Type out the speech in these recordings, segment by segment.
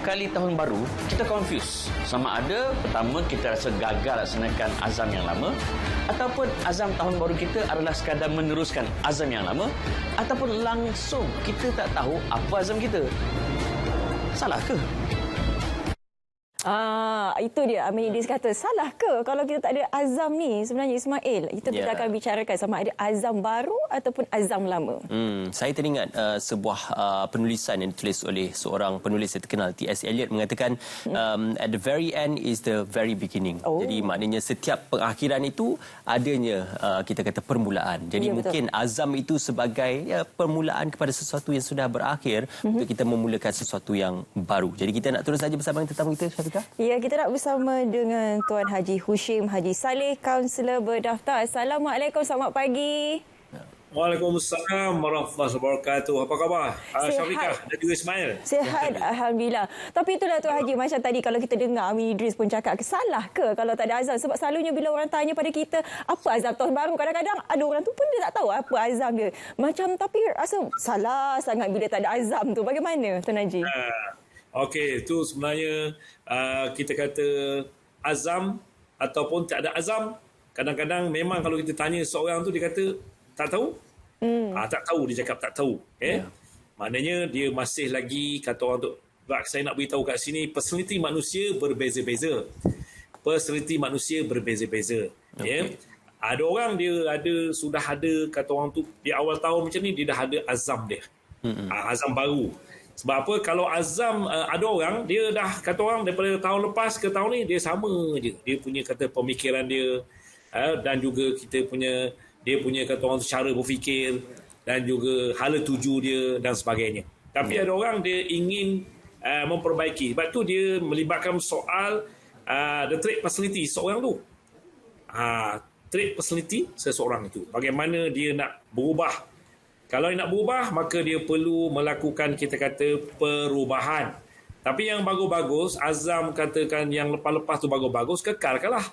kali tahun baru, kita confuse. Sama ada pertama kita rasa gagal laksanakan azam yang lama, ataupun azam tahun baru kita adalah sekadar meneruskan azam yang lama, ataupun langsung kita tak tahu apa azam kita. Salah ke? Itu dia Amin Idris kata, salah ke kalau kita tak ada azam ni sebenarnya Ismail? Kita akan bicarakan sama ada azam baru ataupun azam lama. Saya teringat sebuah penulisan yang ditulis oleh seorang penulis yang terkenal, T.S. Eliot, mengatakan at the very end is the very beginning. Jadi maknanya setiap pengakhiran itu adanya kita kata permulaan. Jadi mungkin azam itu sebagai permulaan kepada sesuatu yang sudah berakhir untuk kita memulakan sesuatu yang baru. Jadi kita nak terus saja bersama dengan tetamu kita, Syafiqah. Ya, kita nak bersama dengan Tuan Haji Hushim Haji Saleh, kaunselor berdaftar. Assalamualaikum, selamat pagi. Waalaikumsalam warahmatullahi wabarakatuh. Apa khabar? Syafiqah dan juga Ismail. Sihat, Alhamdulillah. Tapi itulah Tuan Haji, macam tadi kalau kita dengar Amin Idris pun cakap, salah ke kalau tak ada azam? Sebab selalunya bila orang tanya pada kita, apa azam tahun baru? Kadang-kadang ada orang tu pun dia tak tahu apa azam dia. Macam tapi rasa salah sangat bila tak ada azam tu. Bagaimana Tuan Haji? Okey, itu sebenarnya kita kata azam ataupun tak ada azam. Kadang-kadang memang kalau kita tanya seorang tu dia kata tak tahu. Tak tahu, dia cakap tak tahu. Maknanya dia masih lagi kata orang tu. Saya nak beritahu kat sini, personality manusia berbeza-beza. Personality manusia berbeza-beza. Ada orang dia sudah ada kata orang tu di awal tahun macam ni dia dah ada azam dia. Azam baru. Sebab apa? Kalau azam ada orang dia dah kata orang daripada tahun lepas ke tahun ni dia sama je. Dia punya kata pemikiran dia dan juga kita punya dia punya kata orang tu cara berfikir dan juga hala tuju dia dan sebagainya. Tapi ada orang dia ingin memperbaiki. Sebab tu dia melibatkan soal the trait personality seorang tu. Trait personality seseorang itu. Bagaimana dia nak berubah. Kalau dia nak berubah, maka dia perlu melakukan kita kata perubahan. Tapi yang bagus-bagus, azam katakan yang lepas-lepas tu bagus-bagus, kekalkanlah.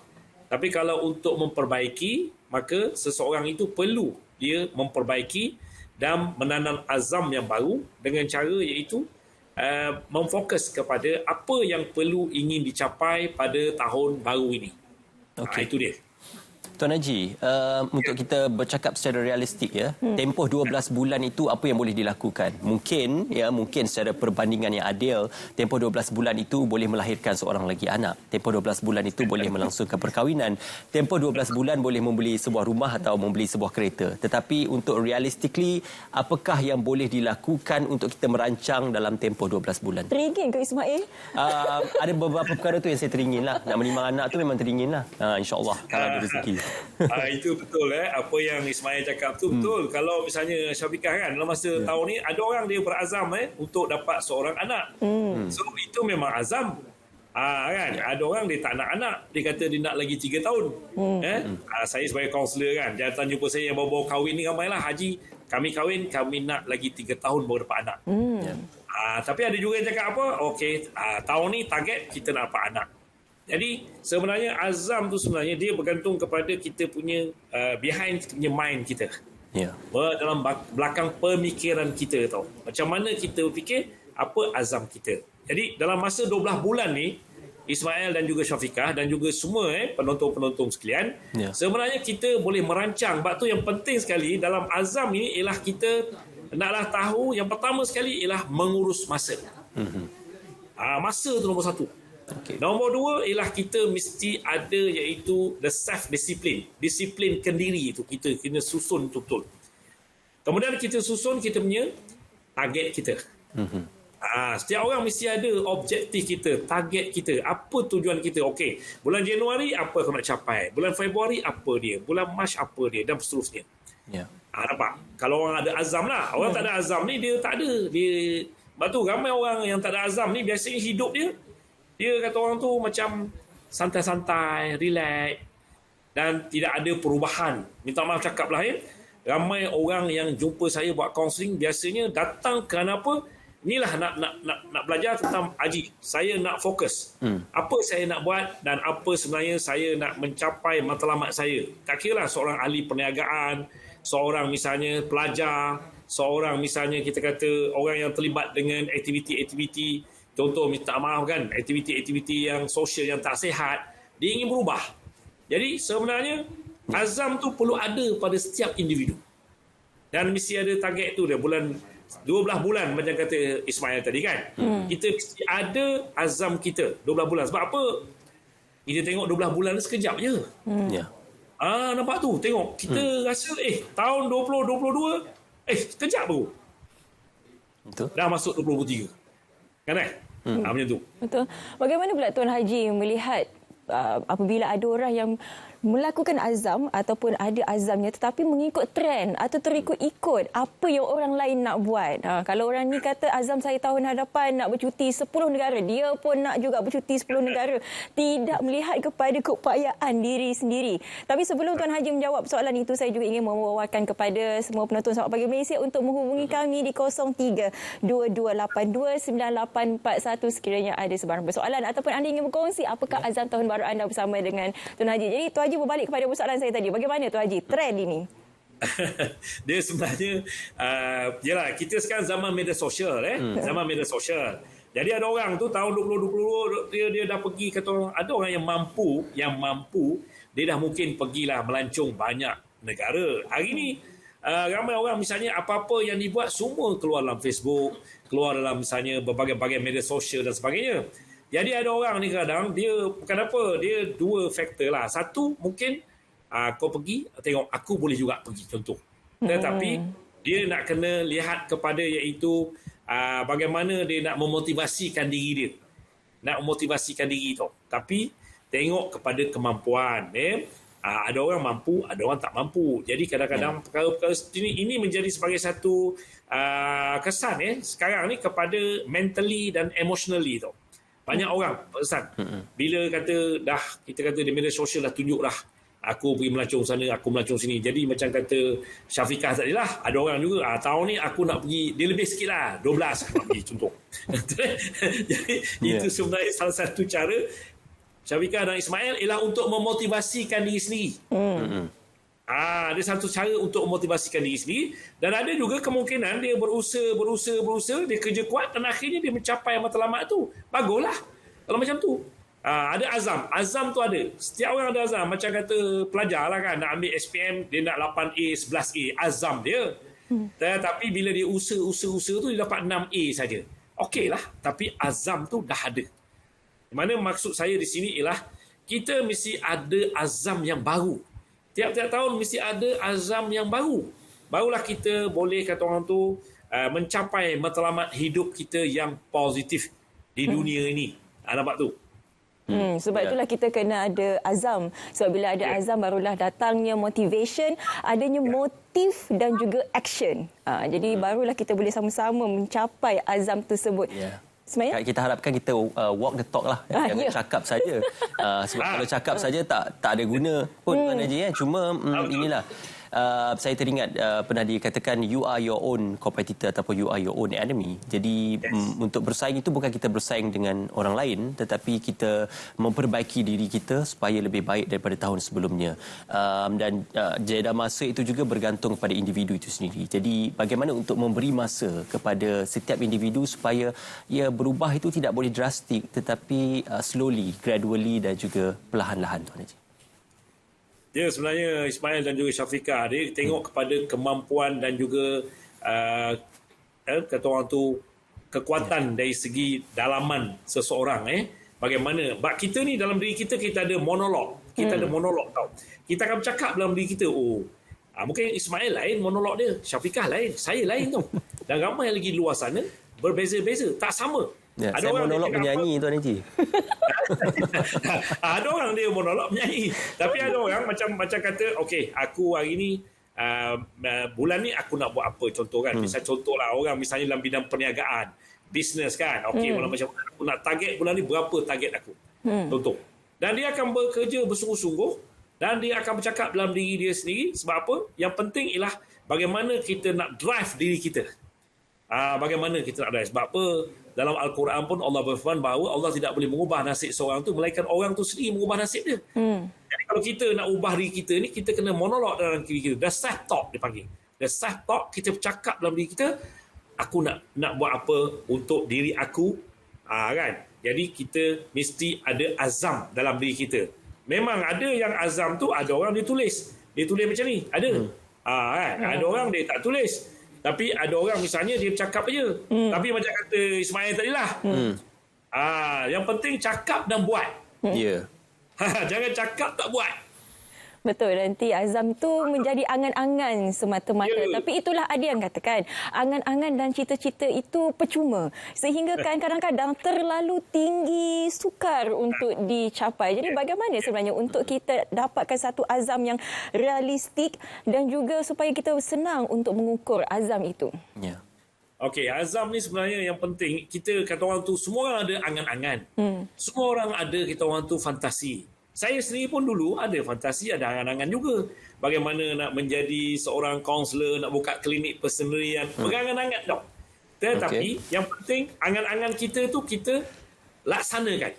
Tapi kalau untuk memperbaiki, maka seseorang itu perlu dia memperbaiki dan menanam azam yang baru dengan cara iaitu memfokus kepada apa yang perlu ingin dicapai pada tahun baru ini. Itu dia. Tuan Haji, untuk kita bercakap secara realistik tempoh 12 bulan itu apa yang boleh dilakukan? Mungkin secara perbandingan yang adil, tempoh 12 bulan itu boleh melahirkan seorang lagi anak. Tempoh 12 bulan itu boleh melangsungkan perkahwinan. Tempoh 12 bulan boleh membeli sebuah rumah atau membeli sebuah kereta. Tetapi untuk realistically, apakah yang boleh dilakukan untuk kita merancang dalam tempoh 12 bulan? Teringin ke Ismail? Ada beberapa perkara tu yang saya teringin lah. Nak menimang anak tu memang teringin lah. InsyaAllah kalau ada rezeki. Itu betul apa yang Ismail cakap tu betul. Kalau misalnya Syafiqah kan dalam masa tahun ni ada orang dia berazam untuk dapat seorang anak. So itu memang azam. Kan ada orang dia tak nak anak, dia kata dia nak lagi 3 tahun. Saya sebagai kaunselor kan, datang jumpa saya yang baru-baru kahwin ni ramailah, Haji kami kahwin, kami nak lagi 3 tahun baru dapat anak. Tapi ada juga yang cakap apa, okey tahun ni target kita nak dapat anak. Jadi sebenarnya azam tu sebenarnya dia bergantung kepada kita punya behind kita punya mind kita. Dalam belakang pemikiran kita tau. Macam mana kita berfikir, apa azam kita. Jadi dalam masa 12 bulan ni Ismail dan juga Syafiqah dan juga semua penonton-penonton sekalian, sebenarnya kita boleh merancang. Sebab tu yang penting sekali dalam azam ini ialah kita naklah tahu yang pertama sekali ialah mengurus masa. Masa tu nombor 1. Nombor 2 ialah kita mesti ada iaitu the self-discipline. Disiplin kendiri itu kita kena susun betul-betul. Kemudian kita susun kita punya target kita. Setiap orang mesti ada objektif kita, target kita, apa tujuan kita. Okey, bulan Januari apa aku nak capai, bulan Februari apa dia, bulan Mac apa dia dan seterusnya. Nampak? Kalau orang ada azam lah. Orang tak ada azam ni dia tak ada. Sebab tu ramai orang yang tak ada azam ni biasanya hidup dia kata orang tu macam santai-santai, relax dan tidak ada perubahan. Minta maaf cakap lah ramai orang yang jumpa saya buat kaunseling biasanya datang kerana apa? Inilah nak belajar tentang Haji. Saya nak fokus. Apa saya nak buat dan apa sebenarnya saya nak mencapai matlamat saya. Tak kira lah seorang ahli perniagaan, seorang misalnya pelajar, seorang misalnya kita kata orang yang terlibat dengan aktiviti-aktiviti contoh minta maaf kan, aktiviti-aktiviti yang sosial yang tak sihat, dia ingin berubah. Jadi sebenarnya azam tu perlu ada pada setiap individu. Dan mesti ada target tu dia, 12 bulan macam kata Ismail tadi kan. Kita mesti ada azam kita 12 bulan. Sebab apa? Kita tengok 12 bulan ni sekejap je. Ya. Nampak tu, tengok. Kita rasa tahun 2022 sekejap baru. Betul. Dah masuk 2023. Kan macam tu. Betul. Bagaimana pula Tuan Haji melihat apabila ada orang yang melakukan azam ataupun ada azamnya tetapi mengikut trend atau terikut-ikut apa yang orang lain nak buat. Kalau orang ni kata azam saya tahun hadapan nak bercuti 10 negara, dia pun nak juga bercuti 10 negara. Tidak melihat kepada keupayaan diri sendiri. Tapi sebelum Tuan Haji menjawab soalan itu, saya juga ingin membawakan kepada semua penonton Selamat Pagi Malaysia untuk menghubungi kami di 03-2282-9841 sekiranya ada sebarang persoalan ataupun anda ingin berkongsi apakah azam tahun baru anda bersama dengan Tuan Haji. Jadi Tuan Haji berbalik kepada persoalan saya tadi. Bagaimana Tuan Haji trend ini? Dia sebenarnya yalah, kita sekarang zaman media sosial zaman media sosial. Jadi ada orang tu tahun 2022 dia dah pergi, kata ada orang yang mampu dia dah mungkin pergilah melancong banyak negara. Hari ni ramai orang misalnya apa-apa yang dibuat semua keluar dalam Facebook, keluar dalam misalnya berbagai-bagai media sosial dan sebagainya. Jadi ada orang ni kadang dia bukan apa, dia dua faktor lah. Satu mungkin kau pergi tengok aku boleh juga pergi, contoh. Tetapi dia nak kena lihat kepada iaitu bagaimana dia nak memotivasikan diri dia. Nak memotivasikan diri tu. Tapi tengok kepada kemampuan. Ada orang mampu, ada orang tak mampu. Jadi kadang-kadang perkara-perkara ini menjadi sebagai satu kesan sekarang ni kepada mentally dan emotionally tu. Banyak orang pesan. Bila kata kita kata di media sosial dah tunjuk dah, aku pergi melancong sana, aku melancong sini. Jadi macam kata Syafiqah tadi lah, ada orang juga tahun ni aku nak pergi, dia lebih sikit lah, 12 aku nak pergi, contoh. Jadi itu sebenarnya salah satu cara Syafiqah dan Ismail ialah untuk memotivasikan diri sendiri. Ada satu cara untuk memotivasikan diri sendiri. Dan ada juga kemungkinan dia berusaha, dia kerja kuat dan akhirnya dia mencapai matlamat tu. Baguslah kalau macam tu. Ada azam tu ada. Setiap orang ada azam. Macam kata pelajar lah kan, nak ambil SPM, dia nak 8A, 11A. Azam dia. Tapi bila dia usaha tu, dia dapat 6A saja. Okey lah. Tapi azam tu dah ada. Mana maksud saya di sini ialah kita mesti ada azam yang baru. Tiap-tiap tahun mesti ada azam yang baru. Barulah kita boleh, kata orang tu, mencapai matlamat hidup kita yang positif di dunia ini. Nampak tu? Sebab itulah kita kena ada azam. Sebab bila ada azam barulah datangnya motivation, adanya motif dan juga action. Jadi barulah kita boleh sama-sama mencapai azam tersebut. Sebenarnya? Kita harapkan kita walk the talk lah. Jangan cakap saja. Sebab kalau cakap saja tak ada guna pun Tuan Haji. Cuma inilah. Saya teringat pernah dikatakan you are your own competitor ataupun you are your own enemy. Jadi untuk bersaing itu bukan kita bersaing dengan orang lain, tetapi kita memperbaiki diri kita supaya lebih baik daripada tahun sebelumnya. Dan jeda masa itu juga bergantung pada individu itu sendiri. Jadi bagaimana untuk memberi masa kepada setiap individu supaya ia berubah itu tidak boleh drastik, tetapi slowly, gradually dan juga perlahan-lahan, Tuan Haji. Dia sebenarnya Ismail dan juga Syafiqah, dia tengok kepada kemampuan dan juga kata orang tu kekuatan dari segi dalaman seseorang. Bagaimana? Sebab kita ni dalam diri kita ada monolog. Kita ada monolog tau. Kita akan bercakap dalam diri kita, mungkin Ismail lain monolog dia, Syafiqah lain, saya lain tau. Dan ramai lagi luar sana berbeza-beza, tak sama. Ada saya monolog menyanyi Tuan Haji. Ada orang dia monolog menyanyi. Tapi ada orang macam kata, okey, aku hari ni bulan ni aku nak buat apa, contoh kan. Misal contohlah orang misalnya dalam bidang perniagaan, bisnes kan. Okey, macam aku nak target bulan ni berapa target aku. Contoh. Dan dia akan bekerja bersungguh-sungguh dan dia akan bercakap dalam diri dia sendiri. Sebab apa? Yang penting ialah bagaimana kita nak drive diri kita. Bagaimana kita nak drive. Sebab apa? Dalam Al-Quran pun Allah berfirman bahawa Allah tidak boleh mengubah nasib seorang tu, melainkan orang tu sendiri mengubah nasib dia. Jadi kalau kita nak ubah diri kita ni, kita kena monolog dalam diri kita. The self-talk dipanggil. The self-talk, kita bercakap dalam diri kita, aku nak buat apa untuk diri aku, Kan? Jadi kita mesti ada azam dalam diri kita. Memang ada yang azam tu ada orang dia tulis macam ni, ada. Kan? Ada orang dia tak tulis. Tapi ada orang misalnya dia bercakap je. Tapi macam kata Ismail tadi lah. Yang penting cakap dan buat. Ya. Jangan cakap tak buat. Betul, nanti azam tu menjadi angan-angan semata-mata. Tapi itulah ada yang katakan, angan-angan dan cita-cita itu percuma. Sehingga kan kadang-kadang terlalu tinggi sukar untuk dicapai. Jadi bagaimana sebenarnya untuk kita dapatkan satu azam yang realistik dan juga supaya kita senang untuk mengukur azam itu? Ya. Okey, azam ni sebenarnya yang penting. Kita kata orang tu, semua orang ada angan-angan. Semua orang ada, kita orang tu fantasi. Saya sendiri pun dulu ada fantasi, ada angan-angan juga. Bagaimana nak menjadi seorang kaunselor, nak buka klinik persendirian. Berangan-angan tau. Tetapi yang penting, angan-angan kita tu kita laksanakan.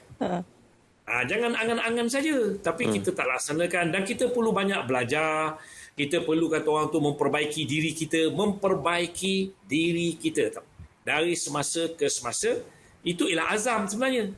Jangan angan-angan saja. Tapi kita tak laksanakan. Dan kita perlu banyak belajar. Kita perlu kata orang tu memperbaiki diri kita. Memperbaiki diri kita tau. Dari semasa ke semasa. Itu ialah azam sebenarnya.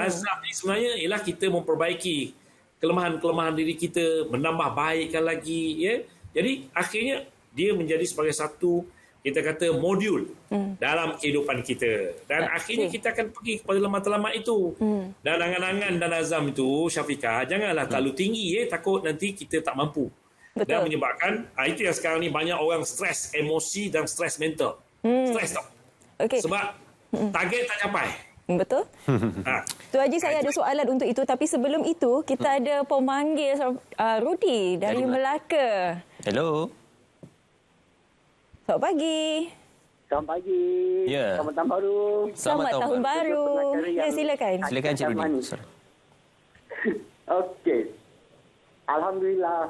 Azam ni sebenarnya ialah kita memperbaiki kelemahan-kelemahan diri kita, menambah baikkan lagi. Ya? Jadi akhirnya dia menjadi sebagai satu, kita kata, modul dalam kehidupan kita. Dan akhirnya kita akan pergi kepada matlamat itu. Dan angan-angan dan azam itu, Syafiqah, janganlah terlalu tinggi. Takut nanti kita tak mampu. Betul. Dan menyebabkan, itu yang sekarang ni banyak orang stres emosi dan stres mental. Stres tau. Sebab target tak capai. Betul. Tu Haji, saya ada soalan untuk itu. Tapi sebelum itu, kita ada pemanggil Rudi dari Melaka. Hello. Selamat pagi. Selamat pagi. Ya. Selamat tahun baru. Selamat tahun baru. Ya, silakan. Silakan Cik Rudi. Okey. Alhamdulillah.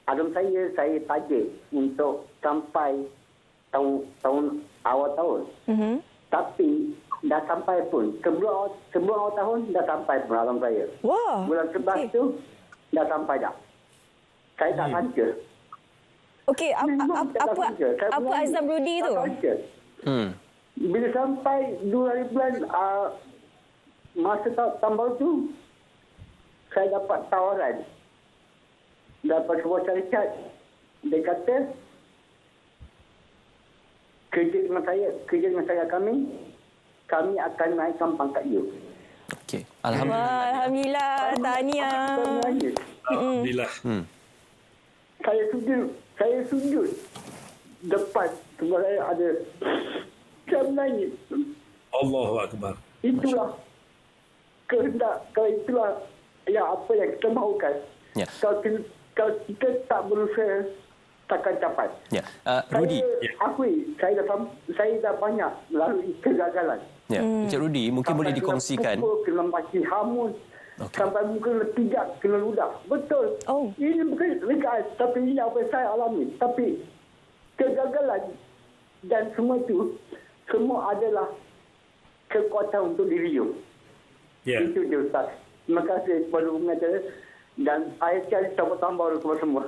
Azam saya target untuk sampai tahun awal tahun. Tapi dah sampai pun. Sebelum awal tahun dah sampai pun azam saya. Wah. Bulan 11 tu dah sampai dah. Saya tak sangka. Okey, apa azam Rudi tu? Bila sampai 2 bulan masa tahun baru tu, saya dapat tawaran dapat sebuah syarikat. Dia kata kerja dengan saya kami akan naikkan pangkat you. Okey. Alhamdulillah. Tahniah. Alhamdulillah. Saya sujud depan sebab saya ada saya menangis. Allahu Akbar. Itulah kehendak, itulah apa yang kita mahukan. Ya. Kalau kita tak berusaha, takkan capai. Ya. Rudi. Saya akui, saya dah banyak melalui kegagalan. Ya. Encik Rudi, mungkin boleh dikongsikan. Kena maki hamun. Sampai mungkin tidak kena ludah. Betul. Ini bukan rekaan, tapi ini apa yang saya alami. Tapi kegagalan dan semua itu, semua adalah kekuatan untuk diri you. Itu dia Ustaz. Terima kasih kepada pengacara dan saya cari selamat tahun baru kepada semua.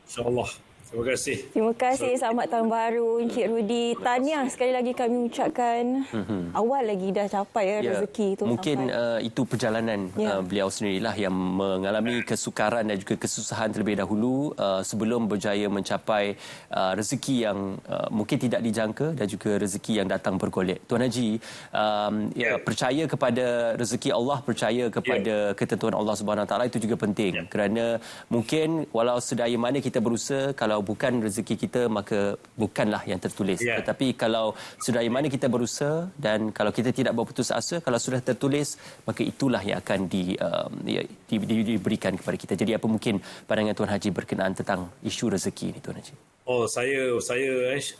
InsyaAllah. Terima kasih. Terima kasih. Selamat tahun baru Encik Rudi. Tahniah sekali lagi kami ucapkan. Awal lagi dah capai rezeki itu. Mungkin itu perjalanan beliau sendirilah yang mengalami kesukaran dan juga kesusahan terlebih dahulu sebelum berjaya mencapai rezeki yang mungkin tidak dijangka dan juga rezeki yang datang bergolek. Tuan Haji, percaya kepada rezeki Allah, percaya kepada ketentuan Allah Subhanahu Wa Taala itu juga penting. Kerana mungkin walau sedaya mana kita berusaha, kalau bukan rezeki kita maka bukanlah yang tertulis. Tetapi kalau sedaya mana kita berusaha dan kalau kita tidak berputus asa, kalau sudah tertulis maka itulah yang akan diberikan kepada kita. Jadi apa mungkin pandangan Tuan Haji berkenaan tentang isu rezeki ini, Tuan Haji? Saya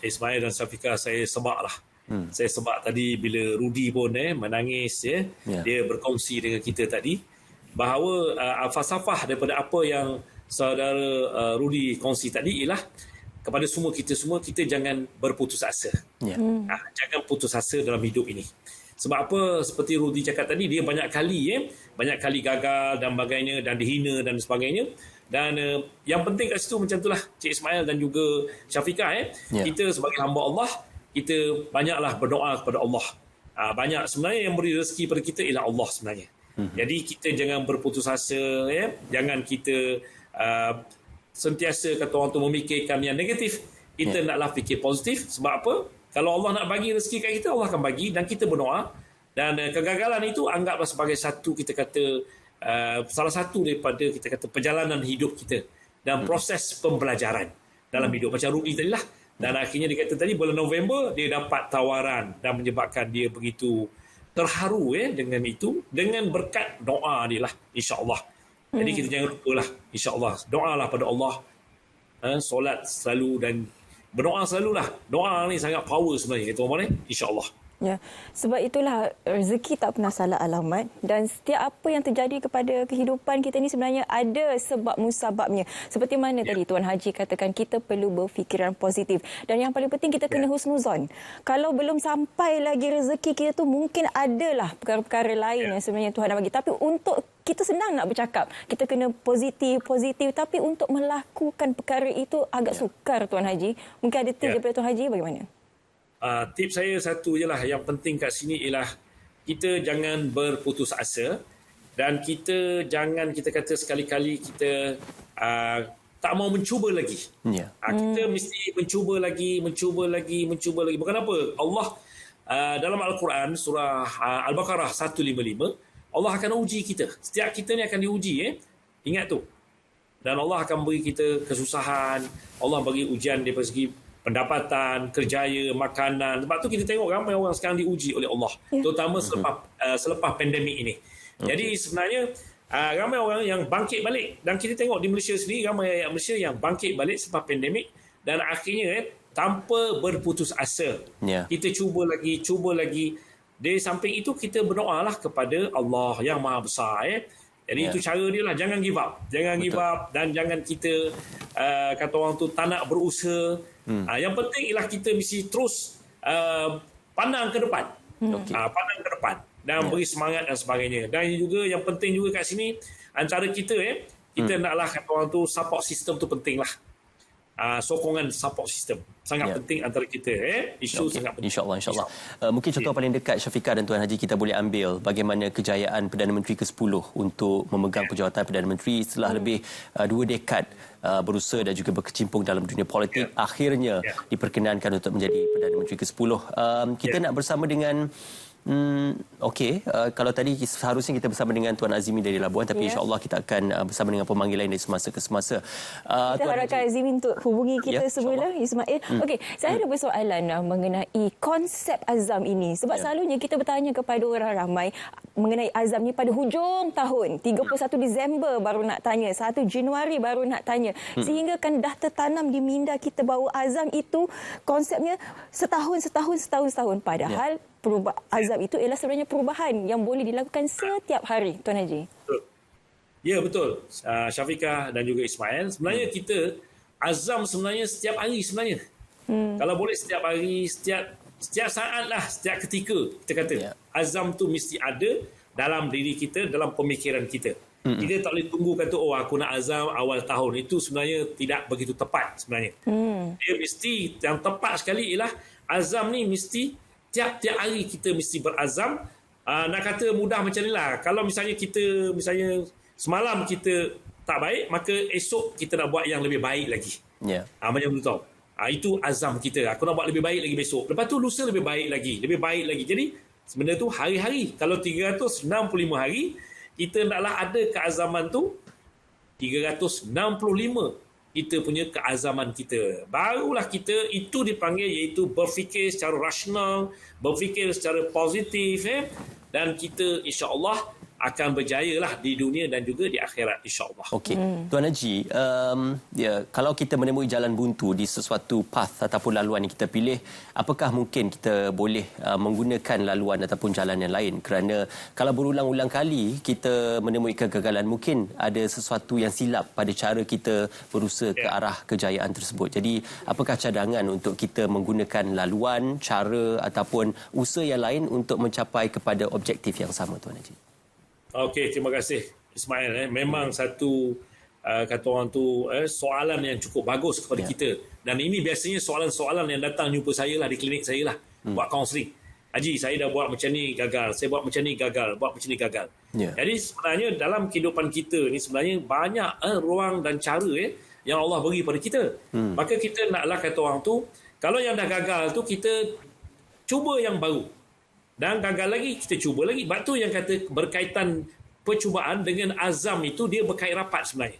Ismail dan Syafiqah, saya sebablah. Saya sebab tadi bila Rudi pun menangis dia berkongsi dengan kita tadi bahawa falsafah daripada apa yang saudara Rudi kongsi tadi ialah kepada semua kita jangan berputus asa. Jangan putus asa dalam hidup ini. Sebab apa, seperti Rudi cakap tadi, dia banyak kali gagal dan sebagainya dan dihina dan sebagainya. Dan yang penting kat situ macam itulah Cik Ismail dan juga Syafiqah kita sebagai hamba Allah, kita banyaklah berdoa kepada Allah. banyak sebenarnya yang beri rezeki pada kita ialah Allah sebenarnya. Jadi kita jangan berputus asa, ya. Jangan kita sentiasa kata orang tu memikirkan yang negatif. Kita naklah fikir positif. Sebab apa? Kalau Allah nak bagi rezeki kat kita, Allah akan bagi, dan kita berdoa. Dan kegagalan itu anggaplah sebagai satu, kita kata salah satu daripada kita kata perjalanan hidup kita dan proses pembelajaran dalam hidup. Macam Ruby tadi lah. Dan akhirnya dia kata tadi bulan November dia dapat tawaran dan menyebabkan dia begitu terharu dengan itu, dengan berkat doa dia lah, insya-Allah. Jadi kita jangan lupalah, insya-Allah doalah pada Allah, solat selalu dan berdoa selalulah. Doa ni sangat power sebenarnya, tuan-tuan, insya-Allah. Ya, sebab itulah rezeki tak pernah salah alamat, dan setiap apa yang terjadi kepada kehidupan kita ni sebenarnya ada sebab musababnya. Seperti mana tadi Tuan Haji katakan, kita perlu berfikiran positif, dan yang paling penting kita kena husnuzon. Kalau belum sampai lagi rezeki kita tu, mungkin adalah perkara-perkara lain yang sebenarnya Tuhan dah bagi. Tapi untuk kita senang nak bercakap, kita kena positif, tapi untuk melakukan perkara itu agak sukar, Tuan Haji. Mungkin ada tips daripada Tuan Haji, bagaimana? Tips saya satu je lah, yang penting kat sini ialah kita jangan berputus asa, dan kita jangan, kita kata sekali-kali kita tak mau mencuba lagi. Kita mesti mencuba lagi. Bukan apa? Allah dalam Al-Quran surah Al-Baqarah 155, Allah akan uji kita. Setiap kita ni akan diuji. Ingat tu. Dan Allah akan beri kita kesusahan. Allah bagi ujian daripada segi pendapatan, kerjaya, makanan. Sebab tu kita tengok ramai orang sekarang diuji oleh Allah. Terutama selepas pandemik ini. Jadi sebenarnya ramai orang yang bangkit balik. Dan kita tengok di Malaysia sendiri, ramai rakyat Malaysia yang bangkit balik selepas pandemik. Dan akhirnya tanpa berputus asa. Kita cuba lagi. Di samping itu kita berdoalah kepada Allah yang Maha Besar. Jadi itu cara dia lah. Jangan give up. Dan jangan kita kata orang tu tak nak berusaha. Yang penting ialah kita mesti terus pandang ke depan. Pandang ke depan dan beri semangat dan sebagainya. Dan juga yang penting juga kat sini, antara kita kita naklah kata orang tu, support system tu penting lah. Sokongan support system sangat penting antara kita. Isu sangat penting. InsyaAllah. Mungkin contoh paling dekat, Syafiqah dan Tuan Haji, kita boleh ambil bagaimana kejayaan Perdana Menteri ke-10 untuk memegang pejawatan Perdana Menteri setelah lebih 2 dekad berusaha dan juga berkecimpung dalam dunia politik. Akhirnya diperkenankan untuk menjadi Perdana Menteri ke-10. Kita nak bersama dengan kalau tadi seharusnya kita bersama dengan Tuan Azimi dari Labuan, tapi insya-Allah kita akan bersama dengan pemanggil lain dari semasa ke semasa. Kita harapkan Azimi untuk hubungi kita semula, Ismail. Okey, saya ada persoalan mengenai konsep azam ini. Sebab selalunya kita bertanya kepada orang ramai mengenai azam ni pada hujung tahun, 31 Disember baru nak tanya, 1 Januari baru nak tanya. Sehingga kan dah tertanam di minda kita bahawa azam itu konsepnya setahun. Padahal azam itu ialah sebenarnya perubahan yang boleh dilakukan setiap hari, Tuan Haji. Ya, betul. Syafiqah dan juga Ismail. Sebenarnya kita azam sebenarnya setiap hari sebenarnya. Kalau boleh setiap hari, setiap saat lah, setiap ketika kita kata. Azam tu mesti ada dalam diri kita, dalam pemikiran kita. Kita tak boleh tunggu kata, aku nak azam awal tahun. Itu sebenarnya tidak begitu tepat sebenarnya. Dia mesti, yang tepat sekali ialah azam ni mesti tiap-tiap hari kita mesti berazam. Nak kata mudah macam ni lah. Kalau misalnya semalam kita tak baik, maka esok kita nak buat yang lebih baik lagi. Macam tu tau. Itu azam kita. Aku nak buat lebih baik lagi besok. Lepas tu lusa lebih baik lagi. Jadi sebenarnya tu hari-hari. Kalau 365 hari, kita naklah ada keazaman tu 365. Kita punya keazaman kita. Barulah kita itu dipanggil iaitu berfikir secara rasional, berfikir secara positif, dan kita insya-Allah akan berjayalah di dunia dan juga di akhirat, insya-Allah. Okey. Tuan Haji, kalau kita menemui jalan buntu di sesuatu path ataupun laluan yang kita pilih, apakah mungkin kita boleh menggunakan laluan ataupun jalan yang lain? Kerana kalau berulang-ulang kali kita menemui kegagalan, mungkin ada sesuatu yang silap pada cara kita berusaha ke arah kejayaan tersebut. Jadi, apakah cadangan untuk kita menggunakan laluan, cara ataupun usaha yang lain untuk mencapai kepada objektif yang sama, Tuan Haji? Okey, terima kasih Ismail. Memang satu kata orang tu soalan yang cukup bagus kepada kita. Dan ini biasanya soalan-soalan yang datang jumpa saya lah di klinik saya lah, buat kaunseling. Haji, saya dah buat macam ni gagal, saya buat macam ni gagal, buat macam ni gagal. Jadi sebenarnya dalam kehidupan kita ni sebenarnya banyak ruang dan cara yang Allah beri pada kita. Maka kita naklah kata orang tu, kalau yang dah gagal tu kita cuba yang baru. Dan gagal lagi, kita cuba lagi. Sebab tu yang kata berkaitan percubaan dengan azam itu dia berkait rapat sebenarnya.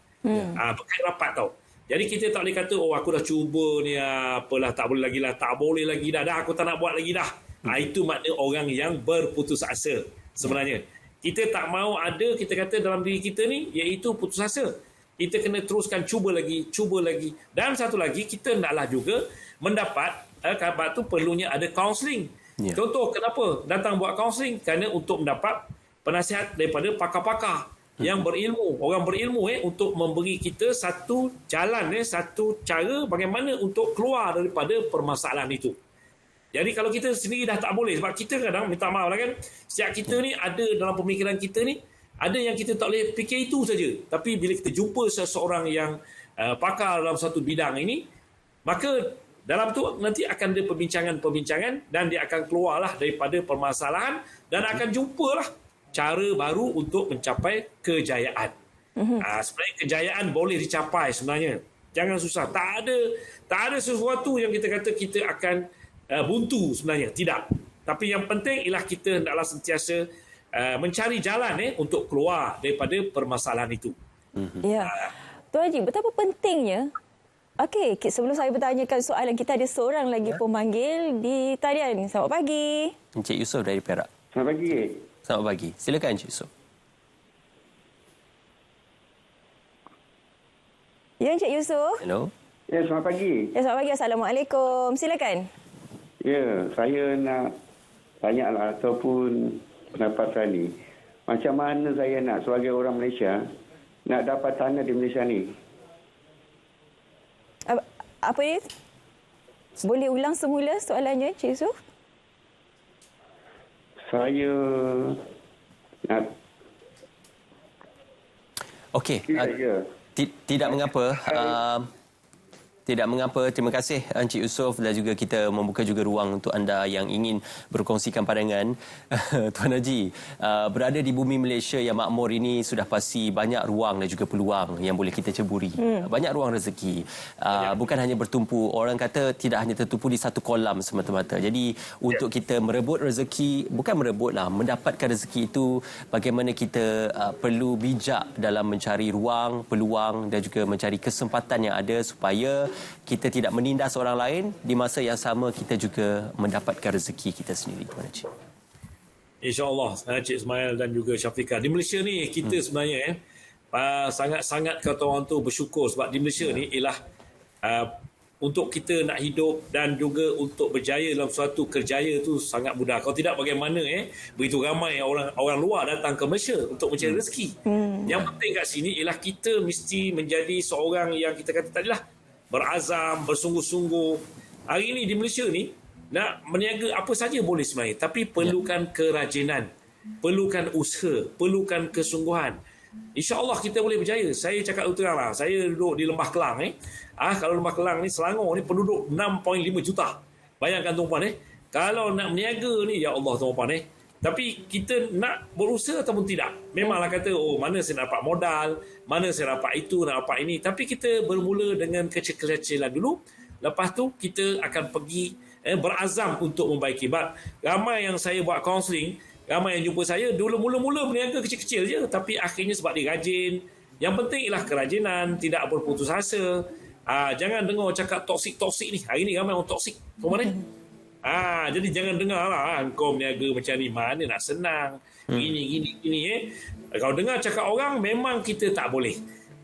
Berkait rapat tau. Jadi kita tak boleh kata, oh aku dah cuba ni, apalah tak boleh lagi lah, tak boleh lagi dah aku tak nak buat lagi dah. Itu makna orang yang berputus asa sebenarnya. Kita tak mahu ada, kita kata dalam diri kita ni, iaitu putus asa. Kita kena teruskan cuba lagi. Dan satu lagi, kita naklah juga mendapat, sebab tu perlunya ada kaunseling. Contoh, kenapa datang buat kaunseling? Kerana untuk mendapat penasihat daripada pakar-pakar yang berilmu, orang berilmu untuk memberi kita satu jalan, satu cara bagaimana untuk keluar daripada permasalahan itu. Jadi kalau kita sendiri dah tak boleh, sebab kita kadang minta maaf lah kan, setiap kita ni ada dalam pemikiran kita ni, ada yang kita tak boleh fikir itu saja. Tapi bila kita jumpa seseorang yang pakar dalam satu bidang ini, maka dalam tu nanti akan ada perbincangan-perbincangan dan dia akan keluarlah daripada permasalahan dan akan jumpalah cara baru untuk mencapai kejayaan. Sebenarnya kejayaan boleh dicapai sebenarnya. Jangan susah. Tak ada sesuatu yang kita kata kita akan buntu sebenarnya. Tidak. Tapi yang penting ialah kita hendaklah sentiasa mencari jalan untuk keluar daripada permasalahan itu. Ya. Tuan Haji, betapa pentingnya. Okey, sebelum saya bertanyakan soalan, kita ada seorang lagi pemanggil di talian. Selamat pagi. Encik Yusof dari Perak. Selamat pagi. Selamat pagi. Silakan Encik Yusof. Ya, Encik Yusof. Hello. Ya, selamat pagi. Ya, selamat pagi. Assalamualaikum. Silakan. Ya, saya nak tanyalah ataupun pendapat saya ni. Macam mana saya nak sebagai orang Malaysia nak dapat tanah di Malaysia ni? Apa ni? Boleh ulang semula soalannya, Encik Yusof? Saya nak... Okey. Ya. Tidak mengapa. Tidak mengapa. Terima kasih Encik Yusof dan juga kita membuka juga ruang untuk anda yang ingin berkongsikan pandangan. Tuan Haji, berada di bumi Malaysia yang makmur ini sudah pasti banyak ruang dan juga peluang yang boleh kita ceburi. Banyak ruang rezeki. Bukan hanya bertumpu. Orang kata tidak hanya tertumpu di satu kolam semata-mata. Jadi untuk kita merebut rezeki, bukan merebutlah, mendapatkan rezeki itu, bagaimana kita perlu bijak dalam mencari ruang, peluang dan juga mencari kesempatan yang ada supaya kita tidak menindas orang lain, di masa yang sama kita juga mendapatkan rezeki kita sendiri, Tuan Haji. InsyaAllah, Cik Ismail dan juga Syafiqah. Di Malaysia ni, kita sebenarnya sangat-sangat kata orang tu bersyukur sebab di Malaysia ni ialah untuk kita nak hidup dan juga untuk berjaya dalam suatu kerjaya tu sangat mudah. Kalau tidak bagaimana begitu ramai orang luar datang ke Malaysia untuk mencari rezeki. Yang penting kat sini ialah kita mesti menjadi seorang yang kita kata tadilah berazam, bersungguh-sungguh. Hari ini di Malaysia ni, nak meniaga apa saja boleh sebenarnya. Tapi perlukan kerajinan, perlukan usaha, perlukan kesungguhan. InsyaAllah kita boleh berjaya. Saya cakap terang lah, saya duduk di Lembah Kelang. Kalau Lembah Kelang ni, Selangor ni penduduk 6.5 juta. Bayangkan tuan-puan. Kalau nak meniaga ni, ya Allah tuan-puan. Tapi kita nak berusaha ataupun tidak. Memanglah kata, oh mana saya nak dapat modal, mana saya dapat itu, nak dapat ini. Tapi kita bermula dengan kecil-kecilan dulu. Lepas tu kita akan pergi berazam untuk membaiki. Ramai yang saya buat kaunseling, ramai yang jumpa saya, dulu mula-mula berniaga kecil-kecil je. Tapi akhirnya sebab dia rajin. Yang penting ialah kerajinan, tidak berputus asa. Jangan dengar cakap toksik-toksik ni. Hari ni ramai orang toksik. Kemana? Jadi jangan dengar lah kau berniaga macam ni, mana nak senang gini. Kalau dengar cakap orang, memang kita tak boleh.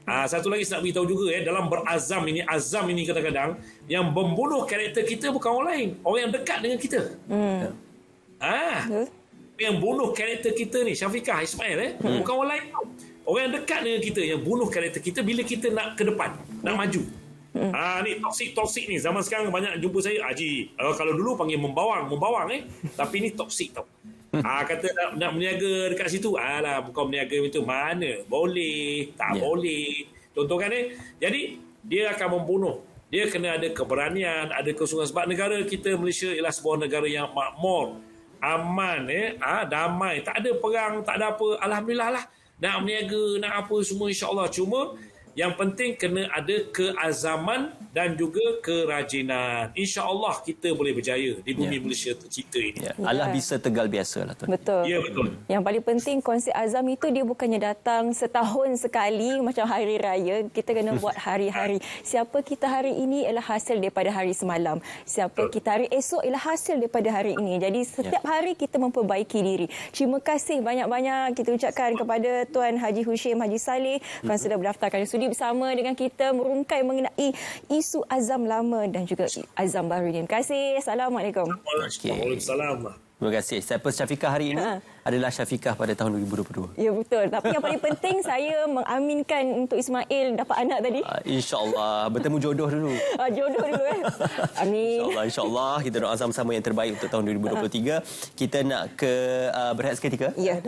Satu lagi saya nak beritahu juga dalam berazam ini kadang-kadang yang membunuh karakter kita bukan orang lain, orang yang dekat dengan kita. Yang bunuh karakter kita ni, Syafiqah, Ismail bukan orang lain. Orang yang dekat dengan kita yang bunuh karakter kita bila kita nak ke depan, nak maju. Ni toksik ni zaman sekarang banyak jumpa saya, Haji, kalau dulu panggil membawang tapi ni toksik tau. Kata nak berniaga dekat situ, alah bukan berniaga itu, mana boleh, tak boleh, contoh kan jadi dia akan membunuh. Dia kena ada keberanian, ada kesungguhan sebab negara kita Malaysia ialah sebuah negara yang makmur. aman, damai, tak ada perang, tak ada apa. Alhamdulillah lah. Nak berniaga, nak apa semua insya-Allah. Cuma yang penting kena ada keazaman dan juga kerajinan. InsyaAllah kita boleh berjaya di bumi Malaysia tercipta ini. Allah bisa tegal biasa lah tuan. Betul. Ya, betul. Yang paling penting konsep azam itu dia bukannya datang setahun sekali macam hari raya. Kita kena buat hari-hari. Siapa kita hari ini ialah hasil daripada hari semalam. Siapa kita hari esok ialah hasil daripada hari ini. Jadi setiap hari kita memperbaiki diri. Terima kasih banyak-banyak kita ucapkan kepada Tuan Haji Hushim Haji Saleh kerana sudah berdaftarkan studi bersama dengan kita merungkai mengenai isu azam lama dan juga azam baru ini. Terima kasih. Assalamualaikum. Waalaikumsalam. Terima kasih. Siapa Syafiqah hari ini adalah Syafiqah pada tahun 2022. Ya, betul. Tapi yang paling penting saya mengaminkan untuk Ismail dapat anak tadi. InsyaAllah. Bertemu jodoh dulu. Jodoh dulu Amin. InsyaAllah. Kita doa sama-sama yang terbaik untuk tahun 2023. Kita nak ke berehat seketika. Ya. Dan